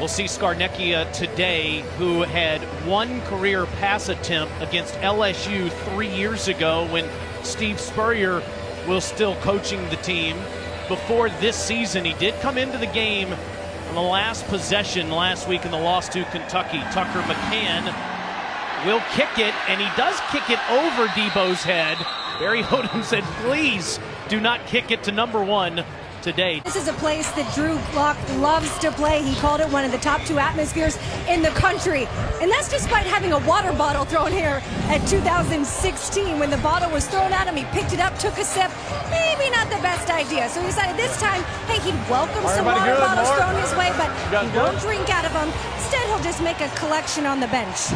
We'll see Scarnecchia today, who had one career pass attempt against LSU 3 years ago when Steve Spurrier was still coaching the team. Before this season, he did come into the game on the last possession last week in the loss to Kentucky. Tucker McCann will kick it, and he does kick it over Debo's head. Barry Odom said, please do not kick it to number one today. This is a place that Drew Lock loves to play. He called it one of the top 2 atmospheres in the country. And that's despite having a water bottle thrown here at 2016. When the bottle was thrown at him, he picked it up, took a sip. Maybe not the best idea. So he decided this time, hey, he'd welcome some water bottles thrown his way, but he won't drink out of them. Instead, he'll just make a collection on the bench.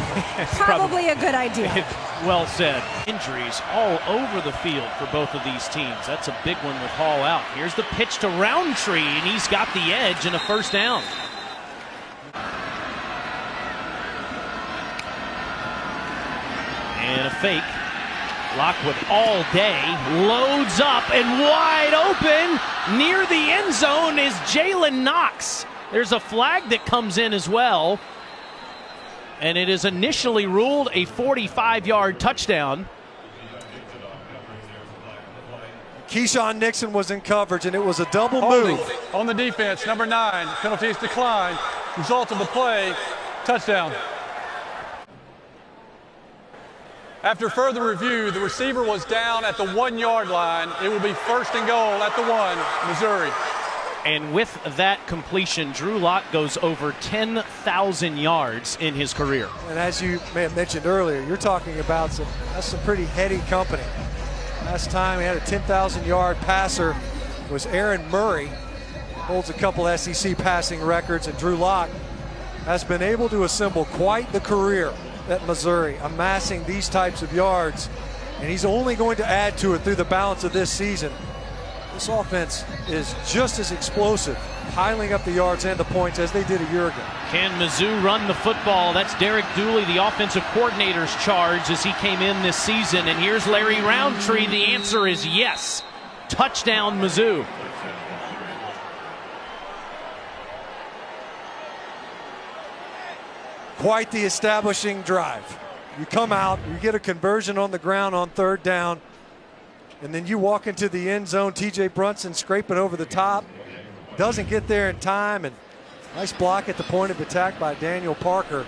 Probably a good idea. Well said. Injuries all over the field for both of these teams. That's a big one with Hall out. Here's the pitch to Roundtree, and he's got the edge and a first down. And a fake. Lockwood all day, loads up and wide open. Near the end zone is Jalen Knox. There's a flag that comes in as well. And it is initially ruled a 45-yard touchdown. Keyshawn Nixon was in coverage, and it was a double move. On the defense, number 9. Penalty is declined. Result of the play, touchdown. After further review, the receiver was down at the 1-yard line. It will be first and goal at the 1, Missouri. And with that completion, Drew Lock goes over 10,000 yards in his career. And as you may have mentioned earlier, you're talking about some pretty heady company. Last time he had a 10,000-yard passer was Aaron Murray, holds a couple SEC passing records, and Drew Lock has been able to assemble quite the career at Missouri, amassing these types of yards, and he's only going to add to it through the balance of this season. This offense is just as explosive, piling up the yards and the points as they did a year ago. Can Mizzou run the football? That's Derek Dooley, the offensive coordinator's charge as he came in this season. And here's Larry Roundtree. The answer is yes. Touchdown, Mizzou. Quite the establishing drive. You come out, you get a conversion on the ground on 3rd down, and then you walk into the end zone. TJ Brunson scraping over the top, doesn't get there in time, and nice block at the point of attack by Daniel Parker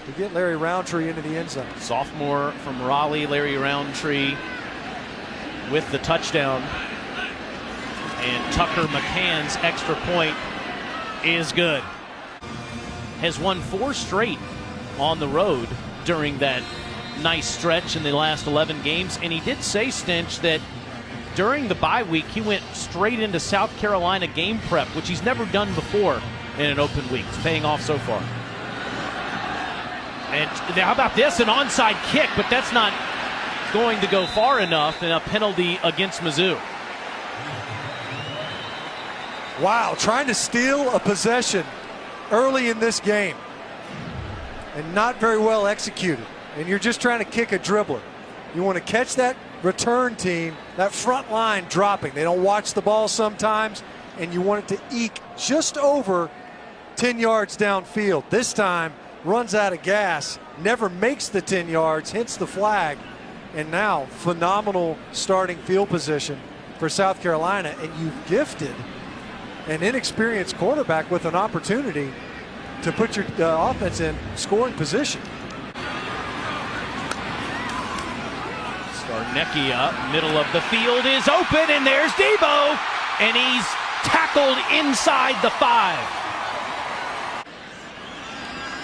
to get Larry Roundtree into the end zone. Sophomore from Raleigh, Larry Roundtree with the touchdown. And Tucker McCann's extra point is good. Has won 4 straight on the road during that nice stretch in the last 11 games. And he did say, Stinch, that during the bye week he went straight into South Carolina game prep, which he's never done before in an open week. It's paying off so far. And how about this? An onside kick, but that's not going to go far enough, and a penalty against Mizzou. Wow, trying to steal a possession early in this game and not very well executed. And you're just trying to kick a dribbler. You want to catch that return team, that front line dropping. They don't watch the ball sometimes, and you want it to eke just over 10 yards downfield. This time, runs out of gas, never makes the 10 yards, hits the flag, and now phenomenal starting field position for South Carolina. And you've gifted an inexperienced quarterback with an opportunity to put your offense in scoring position. Scarnecchia, middle of the field is open, and there's Debo, and he's tackled inside the 5.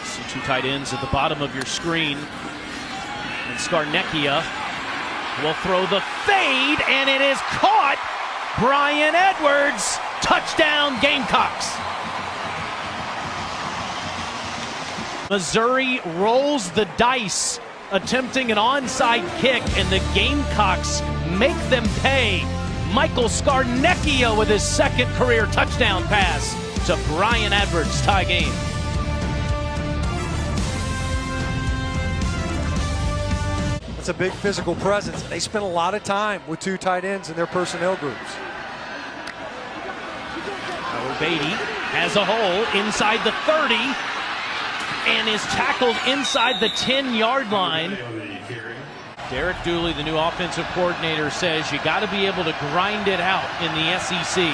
See 2 tight ends at the bottom of your screen. And Scarnecchia will throw the fade, and it is caught. Brian Edwards, touchdown Gamecocks. Missouri rolls the dice, attempting an onside kick, and the Gamecocks make them pay. Michael Scarnecchia with his 2nd career touchdown pass to Brian Edwards, tie game. It's a big physical presence. They spend a lot of time with 2 tight ends in their personnel groups. Tyler Beatty has a hole inside the 30 and is tackled inside the 10-yard line. Derek Dooley, the new offensive coordinator, says you got to be able to grind it out in the SEC.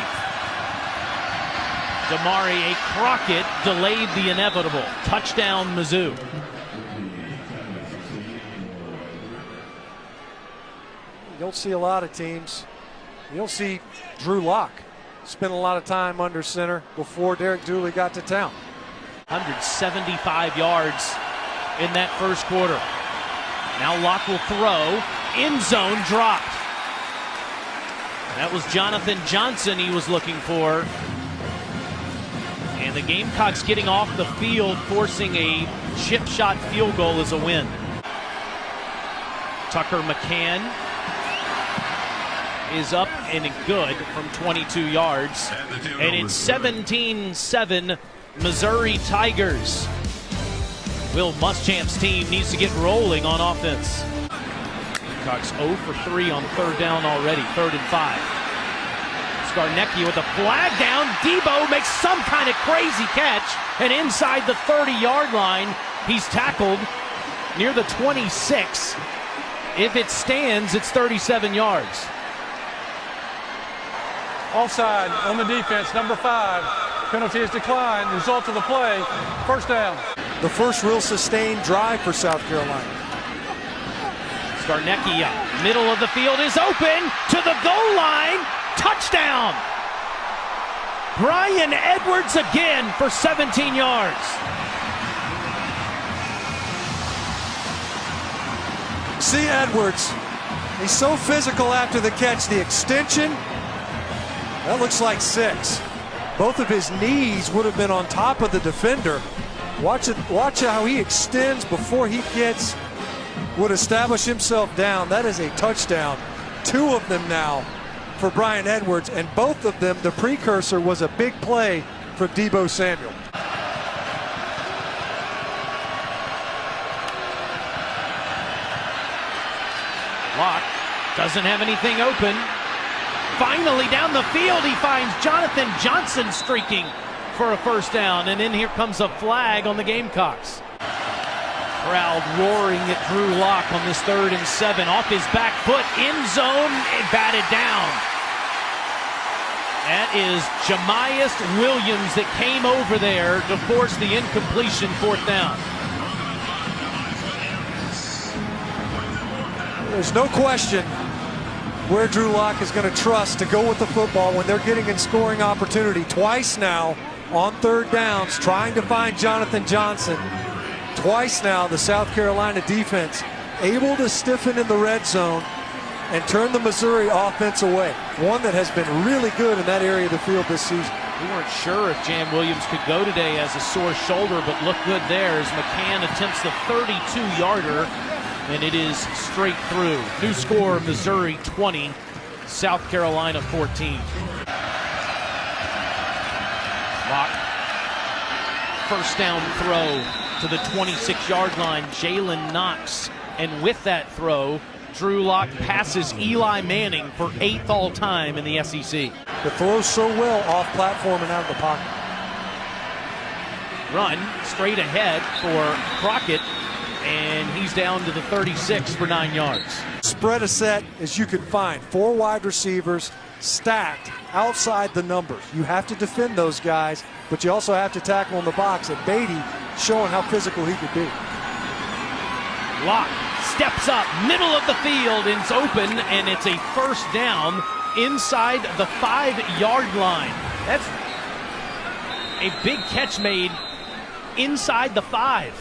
Damari Crockett delayed the inevitable. Touchdown, Mizzou. You don't see a lot of teams. You don't see Drew Lock spend a lot of time under center before Derek Dooley got to town. 175 yards in that first quarter. Now Locke will throw. End zone dropped. That was Jonathan Johnson he was looking for. And the Gamecocks getting off the field, forcing a chip shot field goal as a win. Tucker McCann is up and good from 22 yards. And it's 17-7 Missouri Tigers. Will Muschamp's team needs to get rolling on offense. Gamecocks 0 for 3 on third down already, 3rd and 5. Scarnecchia with a flag down. Debo makes some kind of crazy catch, and inside the 30-yard line, he's tackled near the 26. If it stands, it's 37 yards. Offside on the defense, number 5. Penalty is declined. Result of the play, first down. The first real sustained drive for South Carolina. Scarnecchia, middle of the field is open to the goal line. Touchdown! Brian Edwards again for 17 yards. See Edwards. He's so physical after the catch. The extension, that looks like 6. Both of his knees would have been on top of the defender. Watch how he extends before he would establish himself down. That is a touchdown. 2 of them now for Brian Edwards, and both of them, the precursor was a big play for Debo Samuel. Locke doesn't have anything open. Finally down the field he finds Jonathan Johnson streaking for a first down, and then here comes a flag on the Gamecocks. Crowd roaring at Drew Lock on this 3rd and 7. Off his back foot, end zone, batted down. That is Jamias Williams that came over there to force the incompletion, 4th down. There's no question where Drew Lock is going to trust to go with the football when they're getting in scoring opportunity. Twice now on 3rd downs, trying to find Jonathan Johnson. Twice now the South Carolina defense able to stiffen in the red zone and turn the Missouri offense away. One that has been really good in that area of the field this season. We weren't sure if Jam Williams could go today as a sore shoulder, but look good there as McCann attempts the 32-yarder, and it is straight through. New score, Missouri 20, South Carolina 14. Lock, first down throw to the 26-yard line, Jalen Knox, and with that throw, Drew Lock passes Eli Manning for 8th all-time in the SEC. The throw so well off platform and out of the pocket. Run straight ahead for Crockett, and he's down to the 36 for 9 yards. Spread a set as you could find. 4 wide receivers stacked outside the numbers. You have to defend those guys, but you also have to tackle in the box. And Beatty showing how physical he could be. Lock steps up, middle of the field, and it's open, and it's a first down inside the 5-yard line. That's a big catch made inside the 5.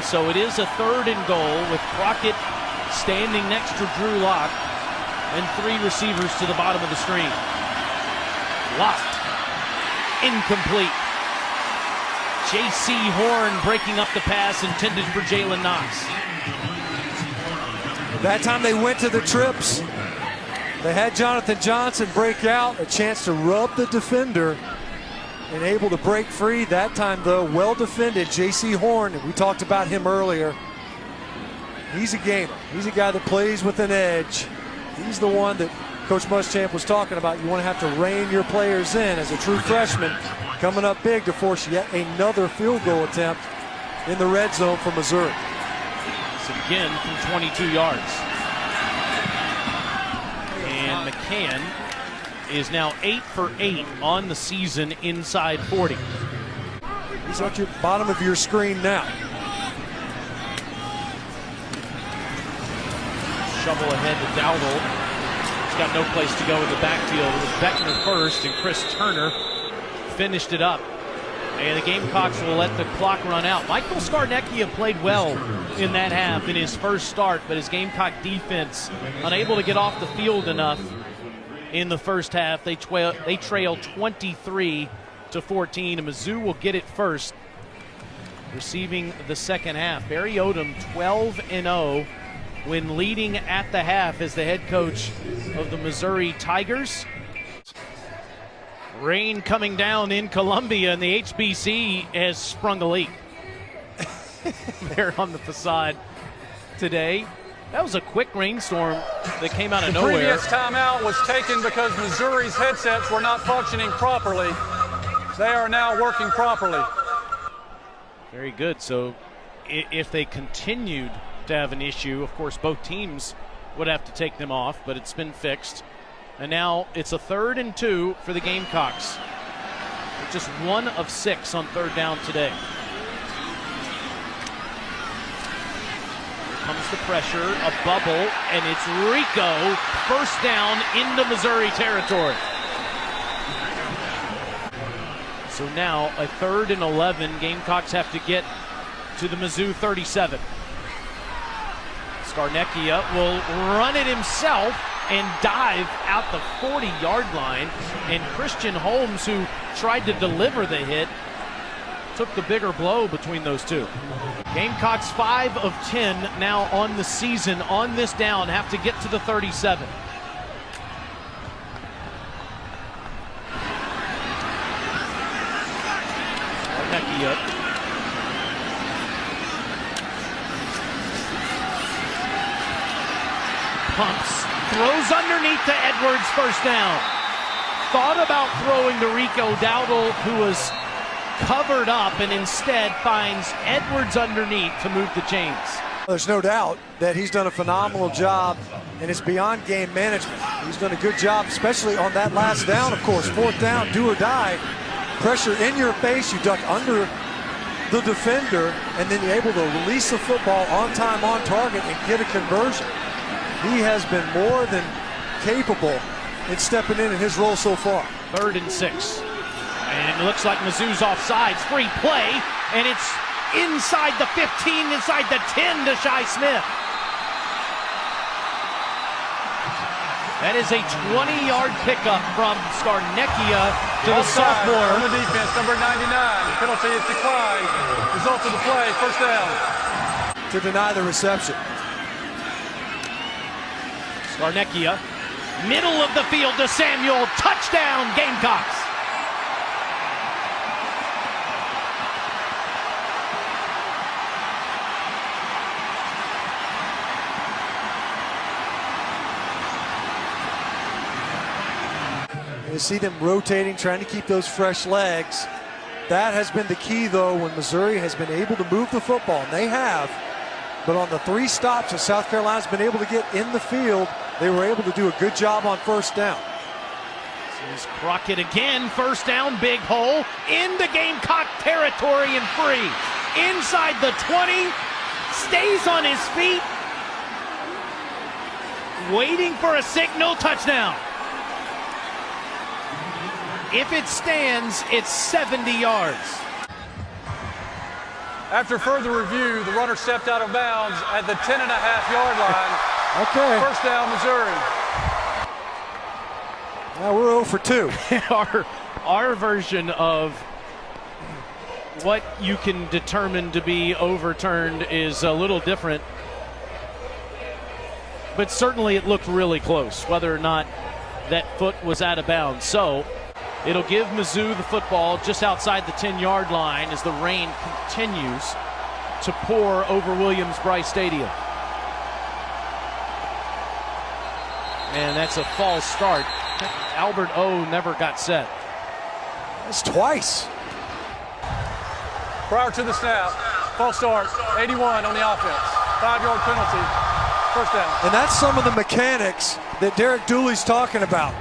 So it is a 3rd and goal with Crockett standing next to Drew Lock and 3 receivers to the bottom of the screen. Lock, incomplete. J.C. Horn breaking up the pass intended for Jalen Knox. That time they went to the trips. They had Jonathan Johnson break out, a chance to rub the defender, and able to break free. That time, though, well defended. J.C. Horn, we talked about him earlier. He's a gamer. He's a guy that plays with an edge. He's the one that Coach Muschamp was talking about. You want to have to rein your players in as a true freshman, coming up big to force yet another field goal attempt in the red zone for Missouri. It's again from 22 yards. And McCann is now 8 for 8 on the season inside 40. He's at your bottom of your screen now. Shovel ahead to Dowdle. He's got no place to go in the backfield. It was Beckner first, and Chris Turner finished it up. And the Gamecocks will let the clock run out. Michael Scarnecchia played well in that half in his first start, but his Gamecock defense unable to get off the field enough in the first half. They trail 23-14, and Mizzou will get it first, receiving the second half. Barry Odom 12-0 when leading at the half as the head coach of the Missouri Tigers. Rain coming down in Columbia, and the HBC has sprung a leak there on the facade today. That was a quick rainstorm that came out of nowhere. The previous timeout was taken because Missouri's headsets were not functioning properly. They are now working properly. Very good. So if they continued to have an issue, of course, both teams would have to take them off, but it's been fixed. And now it's a 3rd and 2 for the Gamecocks. They're just 1 of 6 on 3rd down today. Here comes the pressure, a bubble, and it's Rico, first down into Missouri territory. So now a 3rd and 11. Gamecocks have to get to the Mizzou 37. Scarnecchia will run it himself and dive out the 40-yard line. And Christian Holmes, who tried to deliver the hit, took the bigger blow between those two. Gamecocks 5 of 10 now on the season on this down, have to get to the 37. Scarnecchia. Pumps, throws underneath to Edwards, first down. Thought about throwing to Rico Dowdle, who was covered up, and instead finds Edwards underneath to move the chains. There's no doubt that he's done a phenomenal job, and it's beyond game management. He's done a good job, especially on that last down, of course. 4th down, do or die. Pressure in your face, you duck under the defender, and then you're able to release the football on time, on target, and get a conversion. He has been more than capable in stepping in his role so far. 3rd and 6. And it looks like Mizzou's offsides. Free play, and it's inside the 15, inside the 10 to Shi Smith. That is a 20-yard pickup from Scarnecchia to the sophomore. On the defense, number 99. Penalty is declined. Result of the play, first down. To deny the reception. Scarnecchia, middle of the field to Samuel, touchdown Gamecocks. You see them rotating, trying to keep those fresh legs. That has been the key, though, when Missouri has been able to move the football, and they have. But on the 3 stops that South Carolina's been able to get in the field, they were able to do a good job on first down. Here's Crockett again, first down, big hole, into Gamecock territory and free. Inside the 20, stays on his feet, waiting for a signal, touchdown. If it stands, it's 70 yards. After further review, the runner stepped out of bounds at the 10.5-yard line. Okay. First down, Missouri. Now we're 0 for 2. Our version of what you can determine to be overturned is a little different. But certainly it looked really close, whether or not that foot was out of bounds. So it'll give Mizzou the football just outside the 10-yard line as the rain continues to pour over Williams-Brice Stadium. And that's a false start. Albert O never got set. That's twice. Prior to the snap, false start, 81 on the offense. 5-yard penalty, first down. And that's some of the mechanics that Derek Dooley's talking about.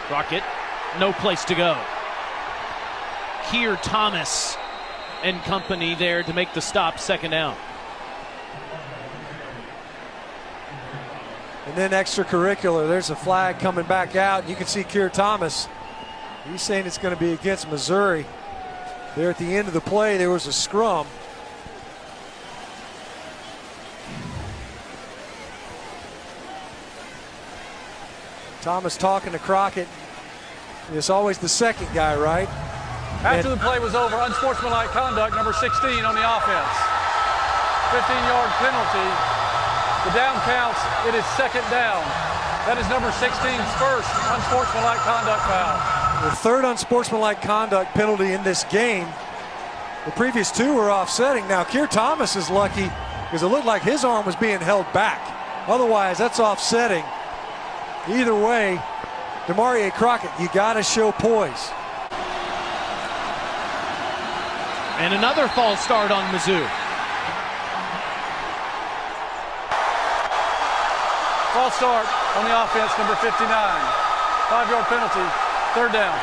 Crockett, no place to go. Keir Thomas and company there to make the stop, second down. And then extracurricular, there's a flag coming back out. You can see Keir Thomas. He's saying it's going to be against Missouri. There at the end of the play, there was a scrum. Thomas talking to Crockett. It's always the second guy, right? After the play was over, unsportsmanlike conduct, number 16 on the offense. 15-yard penalty. The down counts. It is second down. That is number 16's first unsportsmanlike conduct foul. The third unsportsmanlike conduct penalty in this game. The previous two were offsetting. Now, Keir Thomas is lucky because it looked like his arm was being held back. Otherwise, that's offsetting. Either way, Demarie Crockett, you got to show poise. And another false start on Mizzou. False start on the offense, number 59. 5-yard penalty, third down.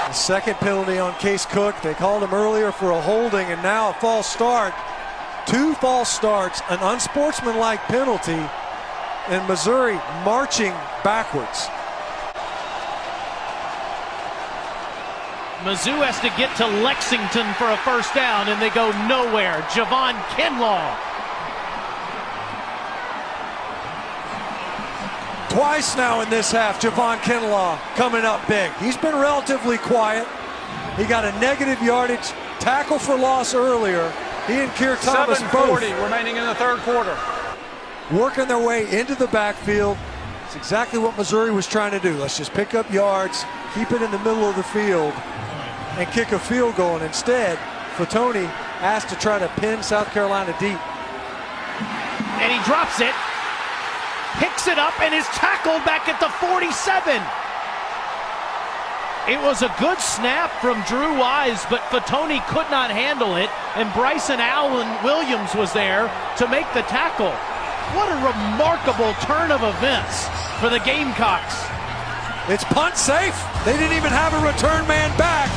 The second penalty on Case Cook. They called him earlier for a holding, and now a false start. Two false starts, an unsportsmanlike penalty, and Missouri marching backwards. Mizzou has to get to Lexington for a first down, and they go nowhere. Javon Kinlaw. Twice now in this half, Javon Kinlaw coming up big. He's been relatively quiet. He got a negative yardage tackle for loss earlier. He and Keir Thomas both 7:40 remaining in the third quarter. working their way into the backfield. It's exactly what Missouri was trying to do. Let's just pick up yards, keep it in the middle of the field, and kick a field goal. And instead, Fatoni asked to try to pin South Carolina deep. And he drops it, picks it up, and is tackled back at the 47. It was a good snap from Drew Wise, but Fatoni could not handle it, and Bryson Allen Williams was there to make the tackle. What a remarkable turn of events for the Gamecocks. It's punt safe. They didn't even have a return man back.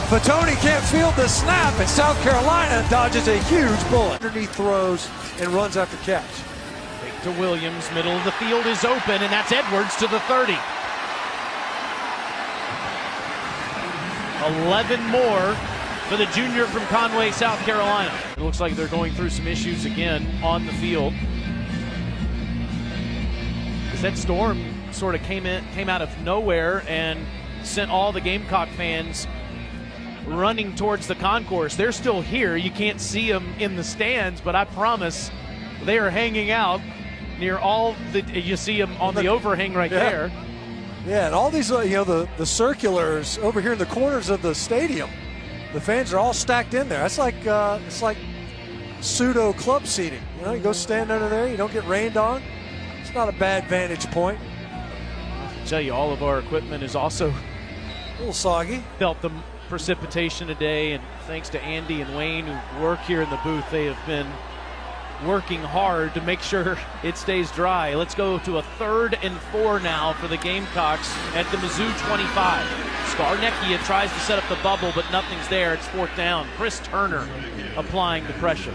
Fatoni can't field the snap, and South Carolina dodges a huge bullet. Underneath throws and runs after catch. Fake to Williams, middle of the field is open, and that's Edwards to the 30. 11 more for the junior from Conway, South Carolina. It looks like they're going through some issues again on the field. Because that storm sort of came out of nowhere and sent all the Gamecock fans running towards the concourse. They're still here. You can't see them in the stands, but I promise they are hanging out near all the, you see them on the overhang right there. Yeah, and all these, the circulars over here in the corners of the stadium, the fans are all stacked in there. That's like, it's like pseudo club seating. You go stand under there, you don't get rained on. It's not a bad vantage point. I tell you, all of our equipment is also A little soggy. felt the precipitation today, and thanks to Andy and Wayne who work here in the booth, they have been working hard to make sure it stays dry. Let's go to a 3rd and 4 now for the Gamecocks at the Mizzou 25. Scarnecchia tries to set up the bubble, but nothing's there. It's 4th down. Chris Turner applying the pressure.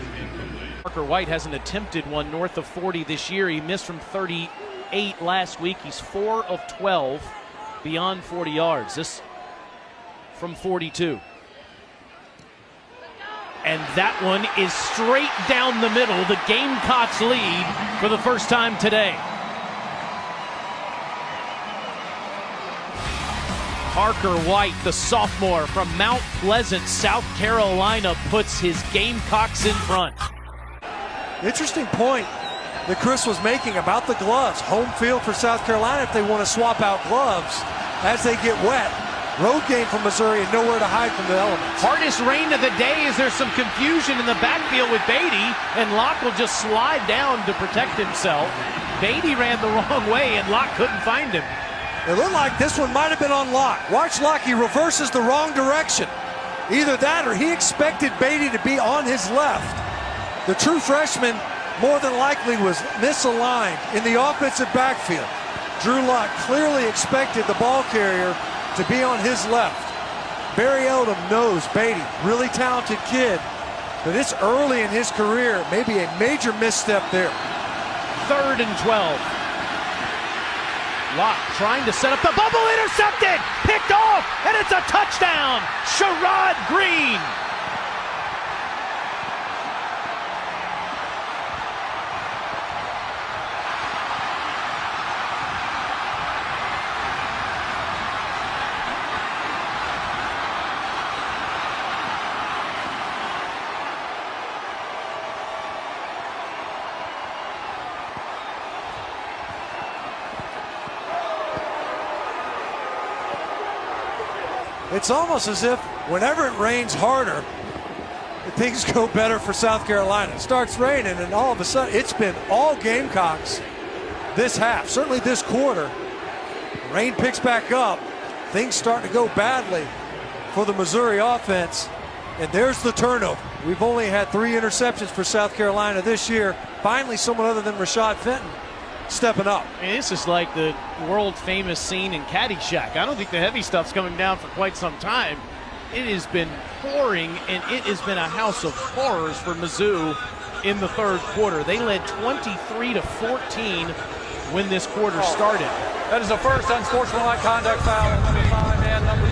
Parker White hasn't attempted one north of 40 this year. He missed from 38 last week. He's 4 of 12 beyond 40 yards. This from 42. And that one is straight down the middle. The Gamecocks lead for the first time today. Parker White, the sophomore from Mount Pleasant, South Carolina, puts his Gamecocks in front. Interesting point that Chris was making about the gloves. Home field for South Carolina if they want to swap out gloves as they get wet. Road game for Missouri and nowhere to hide from the elements. Hardest rain of the day as there's some confusion in the backfield with Beatty, and Locke will just slide down to protect himself. Beatty ran the wrong way, and Locke couldn't find him. It looked like this one might have been on Locke. Watch Locke, he reverses the wrong direction. Either that or he expected Beatty to be on his left. The true freshman more than likely was misaligned in the offensive backfield. Drew Locke clearly expected the ball carrier to be on his left. Barry Odom knows Beatty, really talented kid, but it's early in his career, maybe a major misstep there. 3rd and 12. Locke trying to set up the bubble, intercepted, picked off, and it's a touchdown. Sherrod Greene. It's almost as if whenever it rains harder, things go better for South Carolina. It starts raining, and all of a sudden, it's been all Gamecocks this half, certainly this quarter. Rain picks back up. Things start to go badly for the Missouri offense, and there's the turnover. We've only had 3 interceptions for South Carolina this year. Finally, someone other than Rashad Fenton stepping up. And this is like the world famous scene in Caddyshack. I don't think the heavy stuff's coming down for quite some time. It has been pouring, and it has been a house of horrors for Mizzou in the 3rd quarter. They led 23-14 when this quarter started. That is the first unsportsmanlike conduct foul on number 5 and number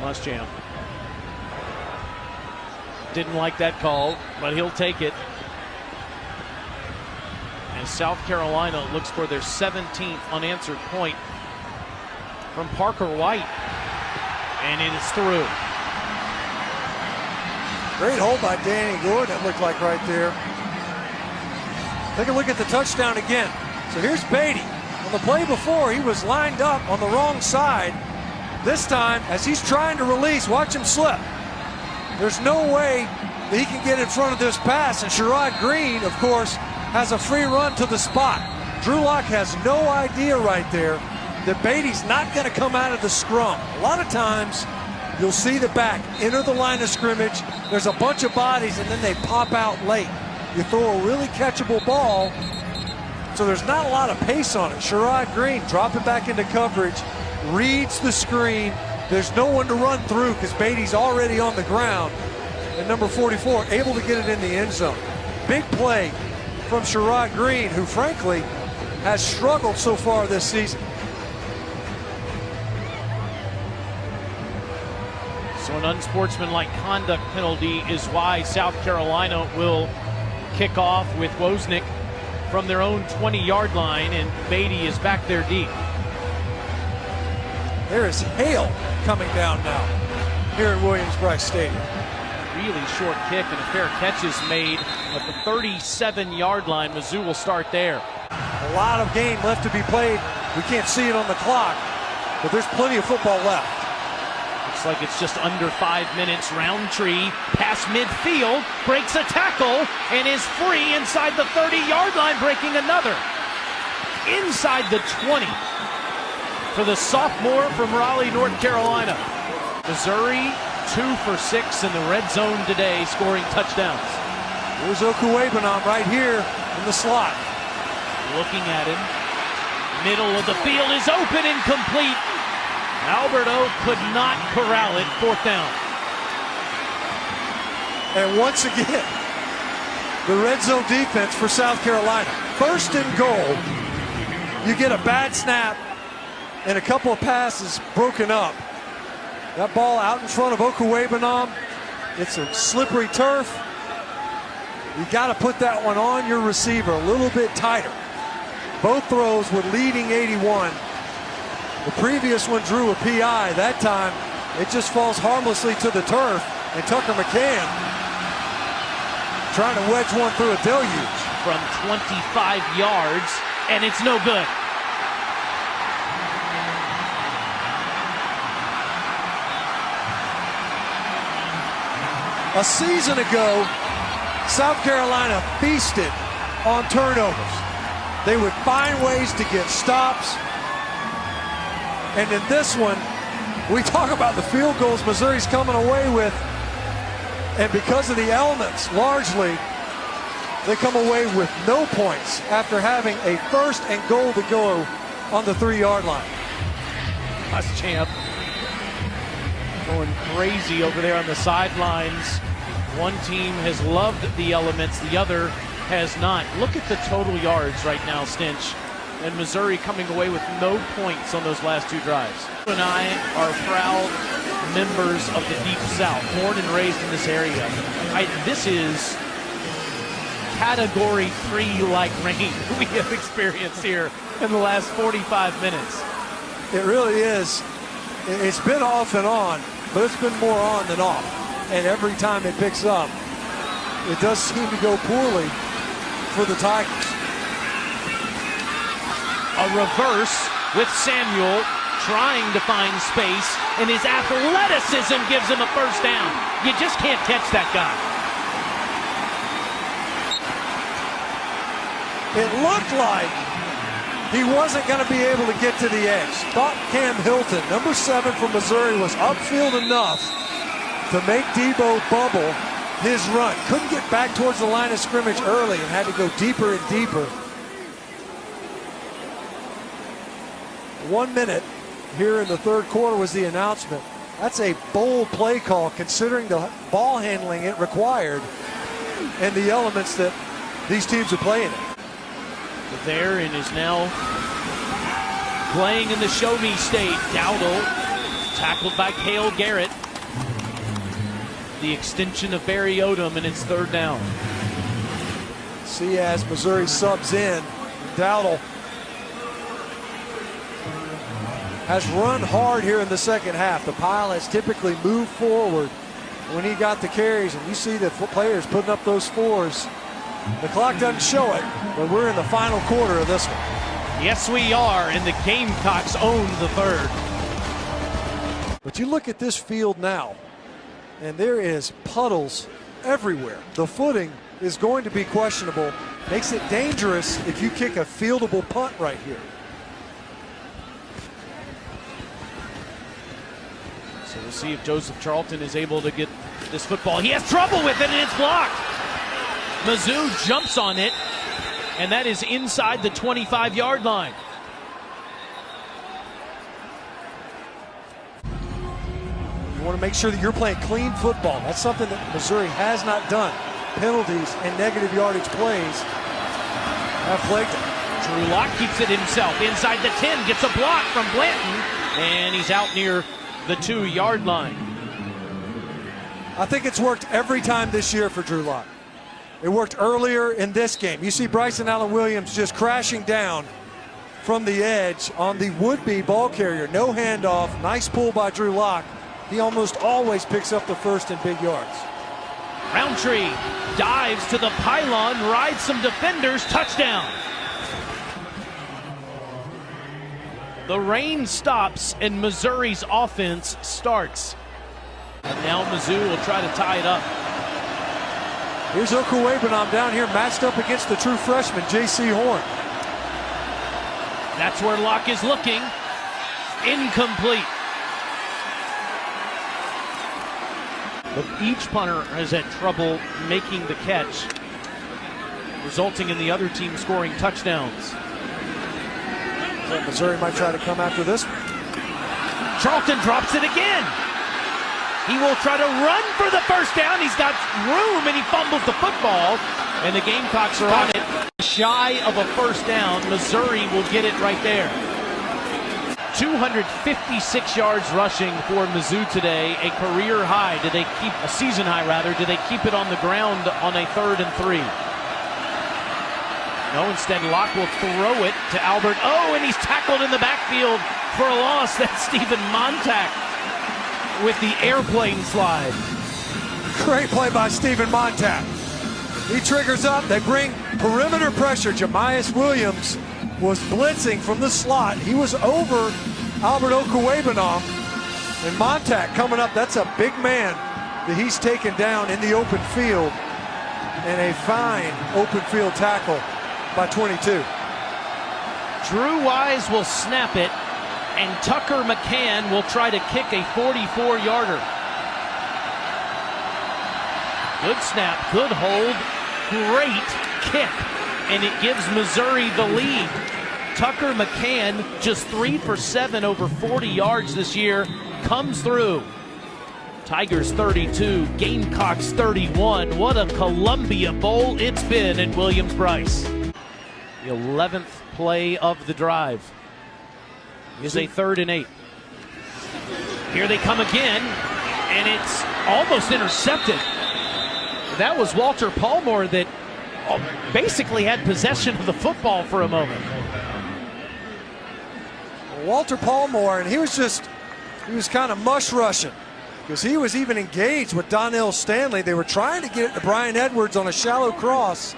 21. Muschamp didn't like that call, but he'll take it. And South Carolina looks for their 17th unanswered point from Parker White, and it is through. Great hold by Danny Gordon, it looked like right there. Take a look at the touchdown again. So here's Beatty. On the play before, he was lined up on the wrong side. This time, as he's trying to release, watch him slip. There's no way that he can get in front of this pass, and Sherrod Greene, of course, has a free run to the spot. Drew Locke has no idea right there that Beatty's not going to come out of the scrum. A lot of times, you'll see the back enter the line of scrimmage. There's a bunch of bodies, and then they pop out late. You throw a really catchable ball, so there's not a lot of pace on it. Sherrod Greene dropping back into coverage, reads the screen. There's no one to run through because Beatty's already on the ground. And number 44 able to get it in the end zone. Big play from Sherrod Greene, who frankly has struggled so far this season. So an unsportsmanlike conduct penalty is why South Carolina will kick off with Wozniak from their own 20-yard line, and Beatty is back there deep. There is hail coming down now here at Williams-Brice Stadium. Really short kick, and a fair catch is made at the 37-yard line. Mizzou will start there. A lot of game left to be played. We can't see it on the clock, but there's plenty of football left. Looks like it's just under 5 minutes. Roundtree past midfield, breaks a tackle, and is free inside the 30-yard line, breaking another. Inside the 20 for the sophomore from Raleigh, North Carolina. Missouri 2 for 6 in the red zone today, scoring touchdowns. Here's Okuwebanam right here in the slot. Looking at him. Middle of the field is open and complete. Alberto could not corral it. 4th down. And once again, the red zone defense for South Carolina. 1st and goal. You get a bad snap and a couple of passes broken up. That ball out in front of Okuwebanam. It's a slippery turf. You got to put that one on your receiver a little bit tighter. Both throws with leading 81. The previous one drew a PI. That time, it just falls harmlessly to the turf. And Tucker McCann trying to wedge one through a deluge. From 25 yards, and it's no good. A season ago, South Carolina feasted on turnovers. They would find ways to get stops. And in this one, we talk about the field goals Missouri's coming away with. And because of the elements, largely, they come away with no points after having a 1st and goal to go on the 3-yard line. Muschamp going crazy over there on the sidelines. One team has loved the elements, the other has not. Look at the total yards right now, Stinch. And Missouri coming away with no points on those last 2 drives. You and I are proud members of the Deep South, born and raised in this area. This is Category 3-like rain we have experienced here in the last 45 minutes. It really is. It's been off and on, but it's been more on than off. And every time it picks up, it does seem to go poorly for the Tigers. A reverse with Samuel trying to find space, and his athleticism gives him a 1st down. You just can't catch that guy. It looked like he wasn't going to be able to get to the edge. Thought Cam Hilton, number 7 from Missouri, was upfield enough to make Debo bubble his run. Couldn't get back towards the line of scrimmage early and had to go deeper and deeper. 1 minute here in the 3rd quarter was the announcement. That's a bold play call considering the ball handling it required and the elements that these teams are playing in. There and is now playing in the show me state. Dowdle tackled by Cale Garrett. The extension of Barry Odom, and it's 3rd down. See, as Missouri subs in, Dowdle has run hard here in the 2nd half. The Pile has typically moved forward when he got the carries, and you see the players putting up those 4s. The clock doesn't show it, but we're in the final quarter of this one. Yes, we are, and the Gamecocks own the 3rd. But you look at this field now, and there is puddles everywhere. The footing is going to be questionable. Makes it dangerous if you kick a fieldable punt right here. So we'll see if Joseph Charlton is able to get this football. He has trouble with it, and it's blocked. Mizzou jumps on it, and that is inside the 25-yard line. You want to make sure that you're playing clean football. That's something that Missouri has not done. Penalties and negative yardage plays have plagued them. Drew Lock keeps it himself inside the 10, gets a block from Blanton, and he's out near the 2-yard line. I think it's worked every time this year for Drew Lock. It worked earlier in this game. You see Bryson Allen Williams just crashing down from the edge on the would-be ball carrier. No handoff, nice pull by Drew Lock. He almost always picks up the 1st and big yards. Roundtree dives to the pylon, rides some defenders, touchdown. The rain stops and Missouri's offense starts. And now Mizzou will try to tie it up. Here's Okuwebanam down here matched up against the true freshman, J.C. Horn. That's where Locke is looking. Incomplete. But each punter has had trouble making the catch, resulting in the other team scoring touchdowns. So Missouri might try to come after this one. Charlton drops it again. He will try to run for the 1st down. He's got room and he fumbles the football. And the Gamecocks are on it. Shy of a 1st down. Missouri will get it right there. 256 yards rushing for Mizzou today, a career high. Did they keep a season high rather? Did they keep it on the ground on a 3rd and 3? No, instead Locke will throw it to Albert. Oh, and he's tackled in the backfield for a loss. That's Stephen Montag with the airplane slide. Great play by Stephen Montag. He triggers up. They bring perimeter pressure. Jamias Williams was blitzing from the slot. He was over Albert Okuwebanam. And Montag coming up. That's a big man that he's taken down in the open field, and a fine open field tackle by 22. Drew Wise will snap it, and Tucker McCann will try to kick a 44-yarder. Good snap, good hold, great kick, and it gives Missouri the lead. Tucker McCann, just 3 for 7 over 40 yards this year, comes through. Tigers 32, Gamecocks 31. What a Columbia Bowl it's been at Williams-Brice. The 11th play of the drive is a 3rd and 8. Here they come again, and it's almost intercepted. That was Walter Palmore that basically had possession of the football for a moment. Walter Palmore, and he was kind of mush rushing because he was even engaged with Donnell Stanley. They were trying to get it to Brian Edwards on a shallow cross.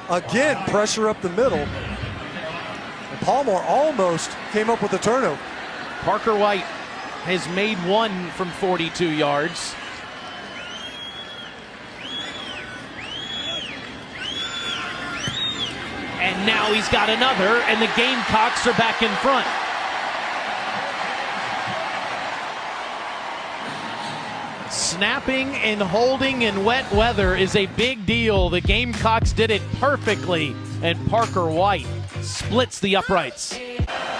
Again, pressure up the middle. And Palmore almost came up with a turnover. Parker White has made one from 42 yards. And now he's got another, and the Gamecocks are back in front. Snapping and holding in wet weather is a big deal. The Gamecocks did it perfectly, and Parker White splits the uprights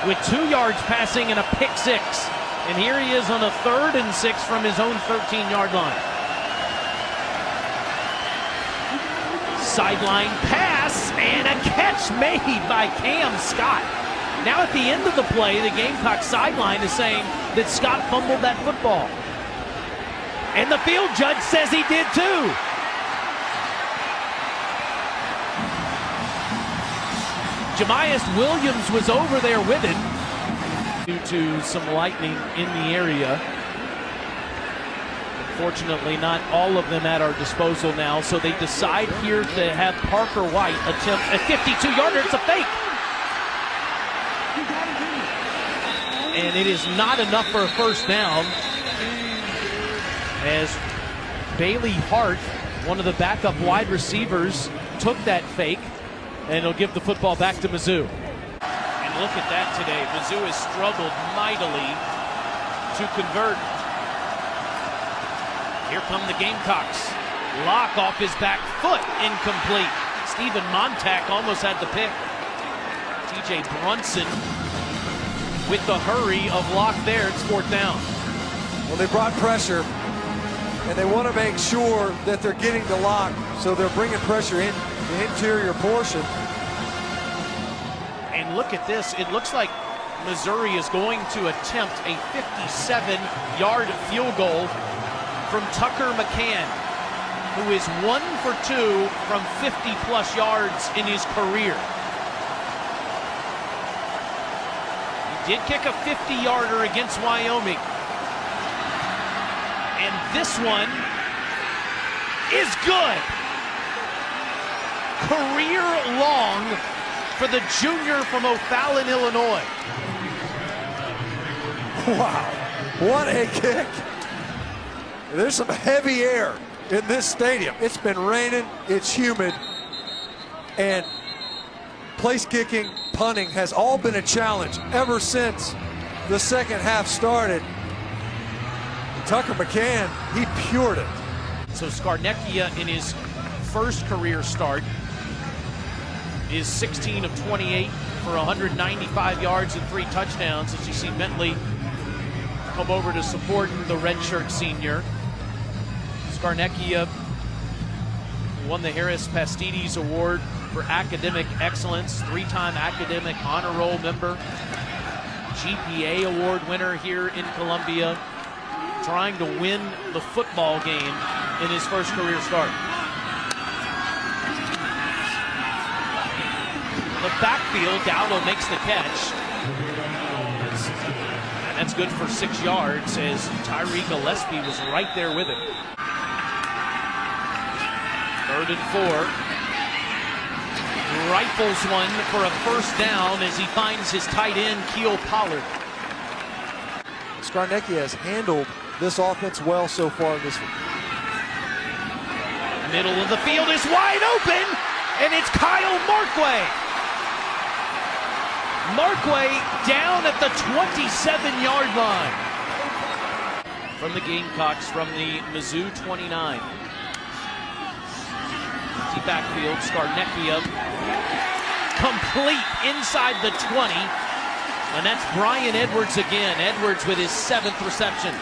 with 2 yards passing and a pick six. And here he is on a 3rd and 6 from his own 13-yard line. Sideline pass and a catch made by Cam Scott. Now at the end of the play, the Gamecock sideline is saying that Scott fumbled that football. And the field judge says he did too. Jamias Williams was over there with it due to some lightning in the area. Unfortunately, not all of them at our disposal now, so they decide here to have Parker White attempt a 52-yarder. It's a fake. And it is not enough for a first down, as Bailey Hart, one of the backup wide receivers, took that fake, and it'll give the football back to Mizzou. And look at that today. Mizzou has struggled mightily to convert. Here come the Gamecocks. Locke off his back foot, incomplete. Stephen Montack almost had the pick. TJ Brunson with the hurry of Locke there. It's 4th down. Well, they brought pressure, and they want to make sure that they're getting the Locke, so they're bringing pressure in the interior portion. And look at this. It looks like Missouri is going to attempt a 57-yard field goal from Tucker McCann, who is 1 for 2 from 50-plus yards in his career. He did kick a 50-yarder against Wyoming. And this one is good. Career long for the junior from O'Fallon, Illinois. Wow, what a kick. There's some heavy air in this stadium. It's been raining, it's humid, and place kicking, punting has all been a challenge ever since the second half started. Tucker McCann, he pured it. So Scarnecchia in his first career start is 16 of 28 for 195 yards and 3 touchdowns. As you see Bentley come over to support the redshirt senior. Scarnecchia won the Harris Pastides Award for academic excellence, 3-time academic honor roll member, GPA award winner here in Columbia, trying to win the football game in his first career start. The backfield, Gallo makes the catch. And that's good for 6 yards, as Tyree Gillespie was right there with him. 3rd and 4. Rifles one for a first down as he finds his tight end, Keel Pollard. Scarnecchia has handled this offense well so far this Middle of the field is wide open, and it's Kyle Markway. Markway down at the 27-yard line. From the Gamecocks, from the Mizzou 29. Empty backfield, Scarnecchia complete inside the 20. And that's Brian Edwards again. Edwards with his 7th reception.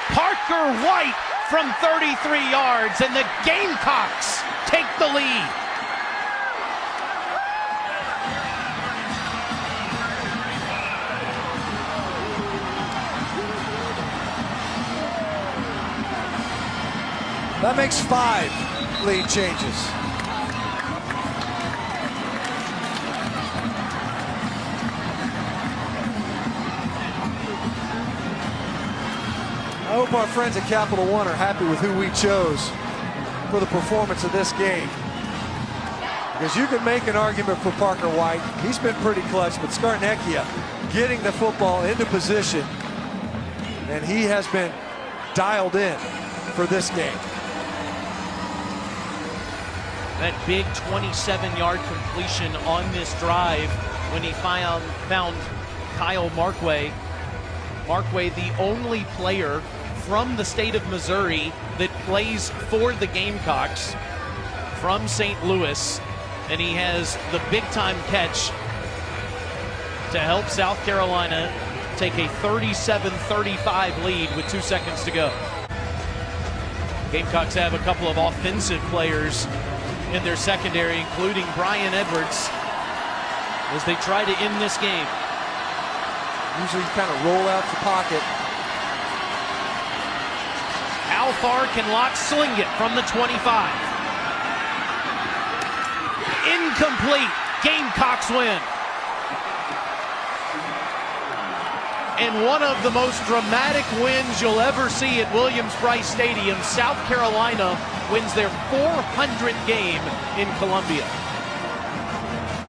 Parker White from 33 yards, and the Gamecocks take the lead. That makes 5 lead changes. I hope our friends at Capital One are happy with who we chose for the performance of this game. Because you can make an argument for Parker White. He's been pretty clutch, but Scarnecchia getting the football into position, and he has been dialed in for this game. That big 27-yard completion on this drive when he found Kyle Markway. Markway, the only player from the state of Missouri that plays for the Gamecocks from St. Louis, and he has the big-time catch to help South Carolina take a 37-35 lead with 2 seconds to go. Gamecocks have a couple of offensive players in their secondary, including Brian Edwards, as they try to end this game. Usually you kind of roll out the pocket. How far can Locke sling it from the 25? Incomplete. Gamecocks win. And one of the most dramatic wins you'll ever see at Williams-Brice Stadium, South Carolina wins their 400th game in Columbia.